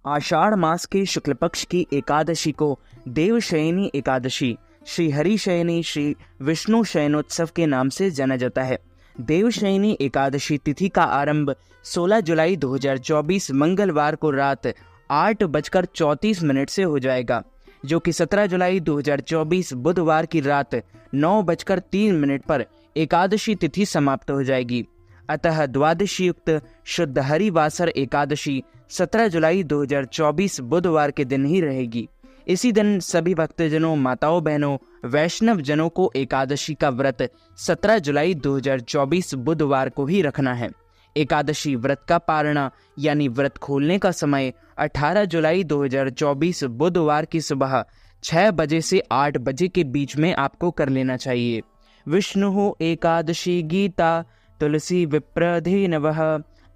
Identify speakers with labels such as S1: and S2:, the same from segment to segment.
S1: आषाढ़ मास के शुक्ल पक्ष की एकादशी को देवशयनी एकादशी, श्री हरिशयनी, श्री विष्णु शयनोत्सव के नाम से जाना जाता है। देवशयनी एकादशी तिथि का आरंभ 16 जुलाई 2024 मंगलवार को रात 8:34 से हो जाएगा, जो कि 17 जुलाई 2024 बुधवार की रात 9:03 पर एकादशी तिथि समाप्त हो जाएगी। अतः द्वादशी युक्त शुद्ध हरिवासर एकादशी 17 जुलाई 2024 बुधवार के दिन ही रहेगी। इसी दिन सभी भक्तजनों, माताओं, बहनों, वैष्णव जनों को एकादशी का व्रत 17 जुलाई 2024 बुधवार को ही रखना है। एकादशी व्रत का पारणा यानी व्रत खोलने का समय 18 जुलाई 2024 बुधवार की सुबह 6 बजे से 8 बजे के बीच में आपको कर लेना चाहिए। विष्णु एकादशी गीता तुलसी विप्रधे नवः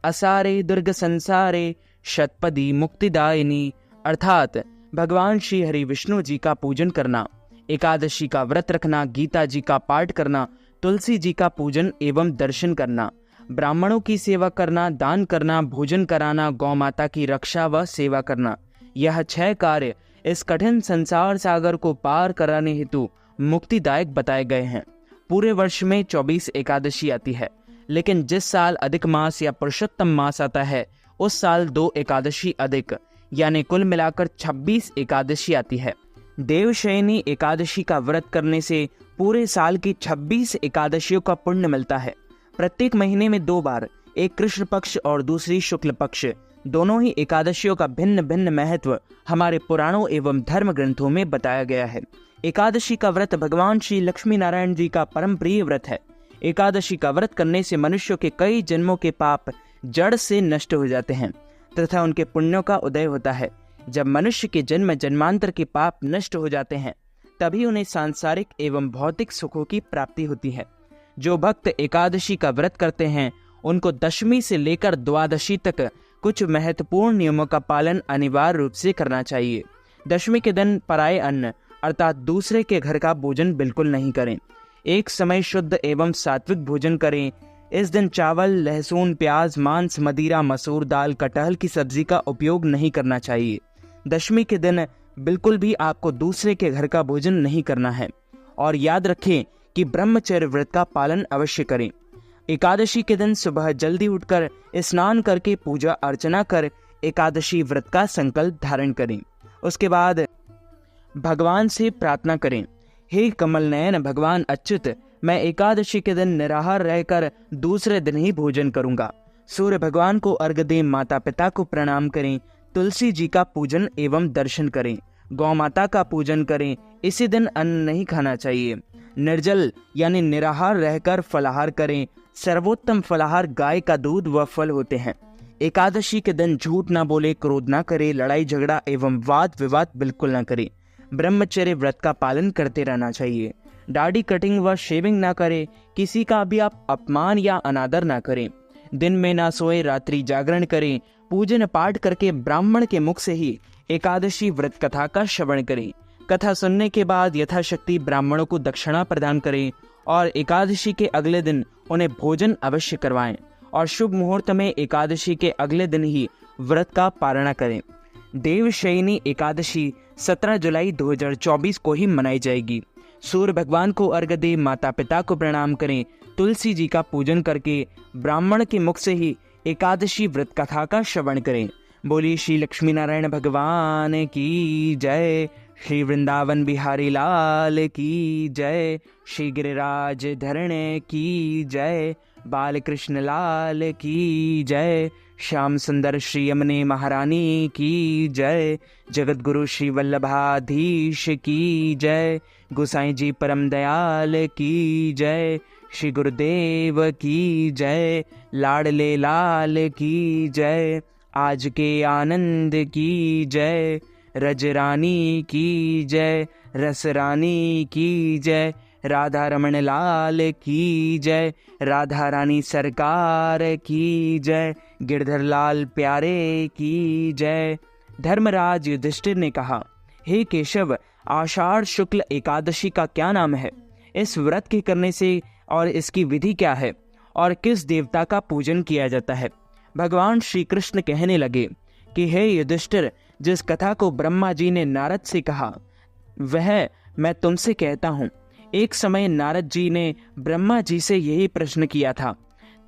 S1: असारे दुर्ग संसारे शतपदी मुक्तिदायिनी, अर्थात भगवान श्री हरि विष्णु जी का पूजन करना, एकादशी का व्रत रखना, गीता जी का पाठ करना, तुलसी जी का पूजन एवं दर्शन करना, ब्राह्मणों की सेवा करना, दान करना, भोजन कराना, गौ माता की रक्षा व सेवा करना, यह 6 कार्य इस कठिन संसार सागर को पार कराने हेतु मुक्तिदायक बताए गए हैं। पूरे वर्ष में 24 एकादशी आती है, लेकिन जिस साल अधिक मास या पुरुषोत्तम मास आता है उस साल 2 एकादशी अधिक यानी कुल मिलाकर 26 एकादशी आती है। देवशयनी एकादशी का व्रत करने से पूरे साल की 26 एकादशियों का पुण्य मिलता है। प्रत्येक महीने में 2 बार, एक कृष्ण पक्ष और दूसरी शुक्ल पक्ष, दोनों ही एकादशियों का भिन्न भिन्न महत्व हमारे पुराणों एवं धर्म ग्रंथों में बताया गया है। एकादशी का व्रत भगवान श्री लक्ष्मी नारायण जी का परम प्रिय व्रत है। एकादशी का व्रत करने से मनुष्यों के कई जन्मों के पाप जड़ से नष्ट हो जाते हैं तथा उनके पुण्यों का उदय होता है। जब मनुष्य के जन्म जन्मांतर के पाप नष्ट हो जाते हैं तभी उन्हें सांसारिक एवं भौतिक सुखों की प्राप्ति होती है। जो भक्त एकादशी का व्रत करते हैं उनको दशमी से लेकर द्वादशी तक कुछ महत्वपूर्ण नियमों का पालन अनिवार्य रूप से करना चाहिए। दशमी के दिन पराये अन्न अर्थात दूसरे के घर का भोजन बिल्कुल नहीं करें। एक समय शुद्ध एवं सात्विक भोजन करें। इस दिन चावल, लहसुन, प्याज, मांस, मदिरा, मसूर दाल, कटहल की सब्जी का उपयोग नहीं करना चाहिए। दशमी के दिन बिल्कुल भी आपको दूसरे के घर का भोजन नहीं करना है। और याद रखें कि ब्रह्मचर्य व्रत का पालन अवश्य करें। एकादशी के दिन सुबह जल्दी उठकर स्नान करके पूजा अर्चना कर एकादशी व्रत का संकल्प धारण करें। उसके बाद भगवान से प्रार्थना करें, हे कमल नयन भगवान अच्युत, मैं एकादशी के दिन निराहार रहकर दूसरे दिन ही भोजन करूंगा। सूर्य भगवान को अर्घ्य दें, माता पिता को प्रणाम करें, तुलसी जी का पूजन एवं दर्शन करें, गौ माता का पूजन करें। इसी दिन अन्न नहीं खाना चाहिए। निर्जल यानी निराहार रहकर फलाहार करें। सर्वोत्तम फलाहार गाय का दूध व फल होते हैं। एकादशी के दिन झूठ ना बोले, क्रोध ना करे, लड़ाई झगड़ा एवं वाद विवाद बिल्कुल ना करें। ब्रह्मचर्य व्रत का पालन करते रहना चाहिए। दाढ़ी कटिंग व शेविंग ना करें। किसी का भी आप अपमान या अनादर ना करें। दिन में ना सोए, रात्रि जागरण करें। पूजन पाठ करके ब्राह्मण के मुख से ही एकादशी व्रत कथा का श्रवण करें। कथा सुनने के बाद यथाशक्ति ब्राह्मणों को दक्षिणा प्रदान करें और एकादशी के अगले दिन उन्हें भोजन अवश्य करवाएं और शुभ मुहूर्त में एकादशी के अगले दिन ही व्रत का पारणा करें। देवशयनी एकादशी 17 जुलाई 2024 को ही मनाई जाएगी। सूर्य भगवान को अर्घ्य दें, माता पिता को प्रणाम करें, तुलसी जी का पूजन करके ब्राह्मण के मुख से ही एकादशी व्रत कथा का श्रवण करें। बोली श्री लक्ष्मी नारायण भगवान की जय, श्री वृंदावन बिहारी लाल की जय, श्री गिरिराज धरण की जय, बाल कृष्ण लाल की जय, श्याम सुंदर श्री यमुने महारानी की जय, जगत गुरु श्री वल्लभाधीश की जय, गोसाई जी परम दयाल की जय, श्री गुरुदेव की जय, लाडले लाल की जय, आज के आनंद की जय, रज रानी की जय, रस रानी की जय, राधा रमण लाल की जय, राधा रानी सरकार की जय, गिरधर लाल प्यारे की जय। धर्मराज युधिष्ठिर ने कहा, हे केशव, आषाढ़ शुक्ल एकादशी का क्या नाम है? इस व्रत के करने से और इसकी विधि क्या है और किस देवता का पूजन किया जाता है? भगवान श्री कृष्ण कहने लगे कि हे युधिष्ठिर, जिस कथा को ब्रह्मा जी ने नारद से कहा वह मैं तुमसे कहता हूँ। एक समय नारद जी ने ब्रह्मा जी से यही प्रश्न किया था।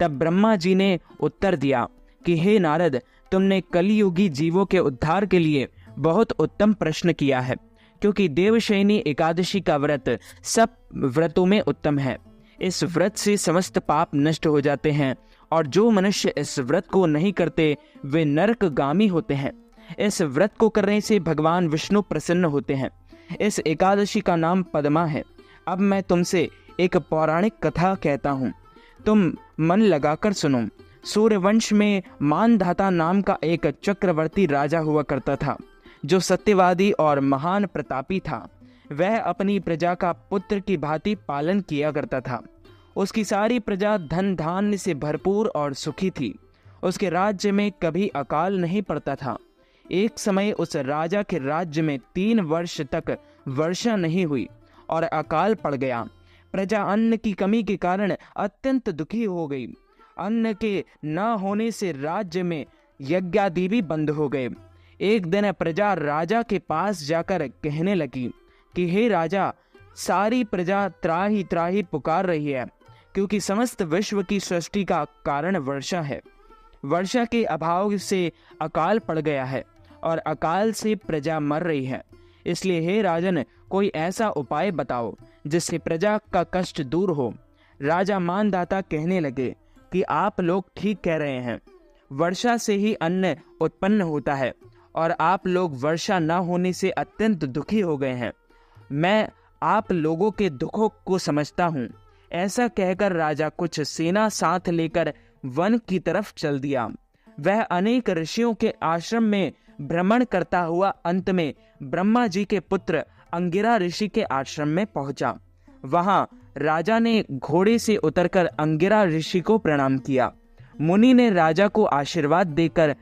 S1: तब ब्रह्मा जी ने उत्तर दिया कि हे नारद, तुमने कलियुगी जीवों के उद्धार के लिए बहुत उत्तम प्रश्न किया है, क्योंकि देवशयनी एकादशी का व्रत सब व्रतों में उत्तम है। इस व्रत से समस्त पाप नष्ट हो जाते हैं और जो मनुष्य इस व्रत को नहीं करते वे नरकगामी होते हैं। इस व्रत को करने से भगवान विष्णु प्रसन्न होते हैं। इस एकादशी का नाम पद्मा है। अब मैं तुमसे एक पौराणिक कथा कहता हूँ, तुम मन लगाकर सुनो। सूर्यवंश में मानधाता नाम का एक चक्रवर्ती राजा हुआ करता था, जो सत्यवादी और महान प्रतापी था। वह अपनी प्रजा का पुत्र की भांति पालन किया करता था। उसकी सारी प्रजा धन धान्य से भरपूर और सुखी थी। उसके राज्य में कभी अकाल नहीं पड़ता था। एक समय उस राजा के राज्य में 3 वर्ष तक वर्षा नहीं हुई और अकाल पड़ गया। प्रजा अन्न की कमी के कारण अत्यंत दुखी हो गई। अन्न के न होने से राज्य में यज्ञादि भी बंद हो गए। एक दिन प्रजा राजा के पास जाकर कहने लगी कि हे राजा, सारी प्रजा त्राही त्राही पुकार रही है, क्योंकि समस्त विश्व की सृष्टि का कारण वर्षा है। वर्षा के अभाव से अकाल पड़ गया है और अकाल से प्रजा मर रही है। इसलिए हे राजन, कोई ऐसा उपाय बताओ जिससे प्रजा का कष्ट दूर हो। राजा मानदाता कहने लगे कि आप लोग ठीक कह रहे हैं। वर्षा से ही अन्न उत्पन्न होता है और आप लोग वर्षा न होने से अत्यंत दुखी हो गए हैं। मैं आप लोगों के दुखों को समझता हूँ। ऐसा कहकर राजा कुछ सेना साथ लेकर वन की तरफ चल दिया। वह अनेक ऋषियों के आश्रम में भ्रमण करता हुआ अंत में ब्रह्मा जी के पुत्र अंगिरा ऋषि के आश्रम में पहुंचा। वहां राजा ने घोड़े से उतरकर अंगिरा ऋषि को प्रणाम किया। मुनि ने राजा को आशीर्वाद देकर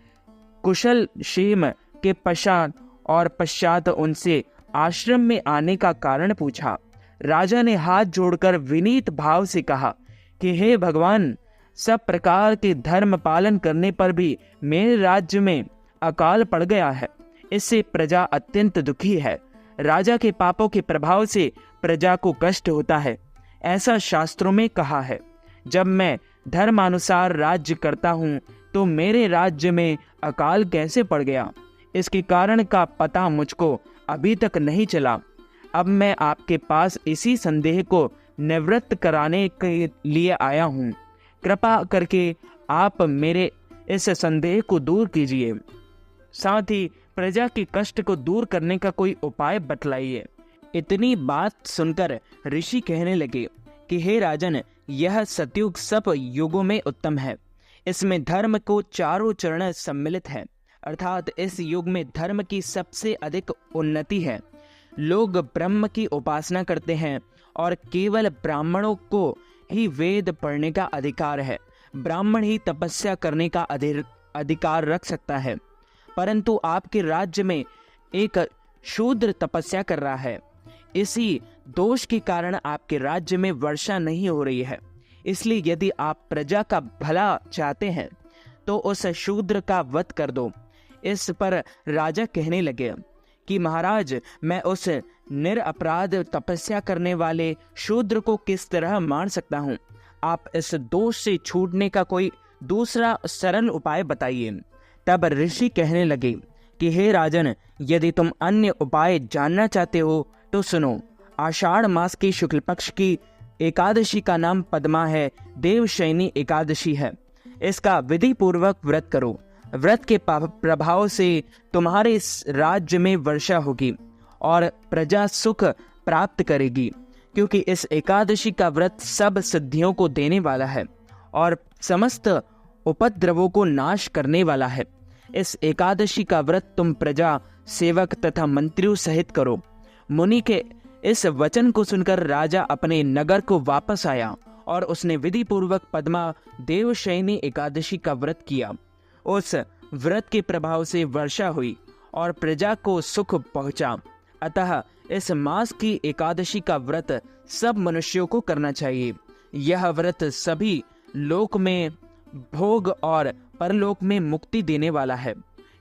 S1: कुशल क्षेम के पश्चात उनसे आश्रम में आने का कारण पूछा। राजा ने हाथ जोड़कर विनीत भाव से कहा कि हे भगवान, सब प्रकार के धर्म पालन करने पर भी मेरे राज्य में अकाल पड़ गया है। इससे प्रजा अत्यंत दुखी है। राजा के पापों के प्रभाव से प्रजा को कष्ट होता है। ऐसा शास्त्रों में कहा है। जब मैं धर्मानुसार राज्य करता हूँ तो मेरे राज्य में अकाल कैसे पड़ गया, इसके कारण का पता मुझको अभी तक नहीं चला। अब मैं आपके पास इसी संदेह को निवृत्त कराने के लिए आया हूँ। कृपा करके आप मेरे इस संदेह को दूर कीजिए, साथ ही प्रजा के कष्ट को दूर करने का कोई उपाय बतलाइए। इतनी बात सुनकर ऋषि कहने लगे कि हे राजन, यह सतयुग सब युगों में उत्तम है। इसमें धर्म को चारों चरण सम्मिलित है, अर्थात इस युग में धर्म की सबसे अधिक उन्नति है। लोग ब्रह्म की उपासना करते हैं और केवल ब्राह्मणों को ही वेद पढ़ने का अधिकार है। ब्राह्मण ही तपस्या करने का अधिकार रख सकता है। परंतु आपके राज्य में एक शूद्र तपस्या कर रहा है। इसी दोष के कारण आपके राज्य में वर्षा नहीं हो रही है। इसलिए यदि आप प्रजा का भला चाहते हैं तो उस शूद्र का वध कर दो। इस पर राजा कहने लगे कि महाराज, मैं उस निरपराध तपस्या करने वाले शूद्र को किस तरह मार सकता हूँ? आप इस दोष से छूटने का कोई दूसरा सरल उपाय बताइए। तब ऋषि कहने लगे कि हे राजन, यदि तुम अन्य उपाय जानना चाहते हो तो सुनो। आषाढ़ मास की शुक्ल पक्ष की एकादशी का नाम पद्मा है। देवशयनी एकादशी है। इसका विधि पूर्वक व्रत करो। व्रत के प्रभाव से तुम्हारे इस राज्य में वर्षा होगी और प्रजा सुख प्राप्त करेगी, क्योंकि इस एकादशी का व्रत सब सिद्धियों को देने वाला है और समस्त उपद्रवों को नाश करने वाला है। इस एकादशी का व्रत तुम प्रजा, सेवक तथा मंत्रियों सहित करो। मुनि के इस वचन को सुनकर राजा अपने नगर को वापस आया और उसने विधि पूर्वक पद्मा देवशयनी एकादशी का व्रत किया। उस व्रत के प्रभाव से वर्षा हुई और प्रजा को सुख पहुंचा। अतः इस मास की एकादशी का व्रत सब मनुष्यों को करना चाहिए। यह व्रत सभी लोक में भोग और परलोक में मुक्ति देने वाला है।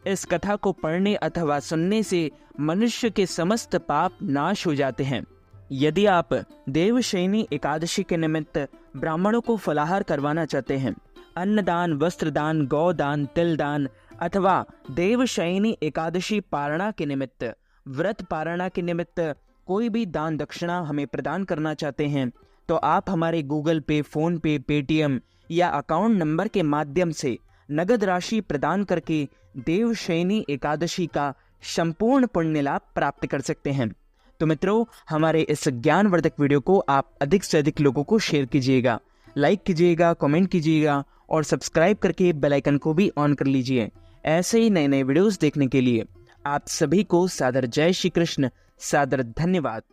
S1: इस कथा को पढ़ने अथवा सुनने से मनुष्य के समस्त पाप नाश हो जाते हैं। यदि आप देवशयनी एकादशी के निमित्त ब्राह्मणों को फलाहार करवाना चाहते हैं, अन्नदान, वस्त्रदान, गौदान, तिलदान अथवा देवशयनी एकादशी पारणा के निमित्त, व्रत पारणा के निमित्त कोई भी दान दक्षिणा हमें प्रदान करना चाहते हैं, तो आप हमारे गूगल पे, फोन पे, पेटीएम या अकाउंट नंबर के माध्यम से नगद राशि प्रदान करके देवशयनी एकादशी का संपूर्ण पुण्य लाभ प्राप्त कर सकते हैं। तो मित्रों, हमारे इस ज्ञानवर्धक वीडियो को आप अधिक से अधिक लोगों को शेयर कीजिएगा, लाइक कीजिएगा, कमेंट कीजिएगा और सब्सक्राइब करके बेल आइकन को भी ऑन कर लीजिए। ऐसे ही नए नए वीडियोस देखने के लिए आप सभी को सादर जय श्री कृष्ण, सादर धन्यवाद।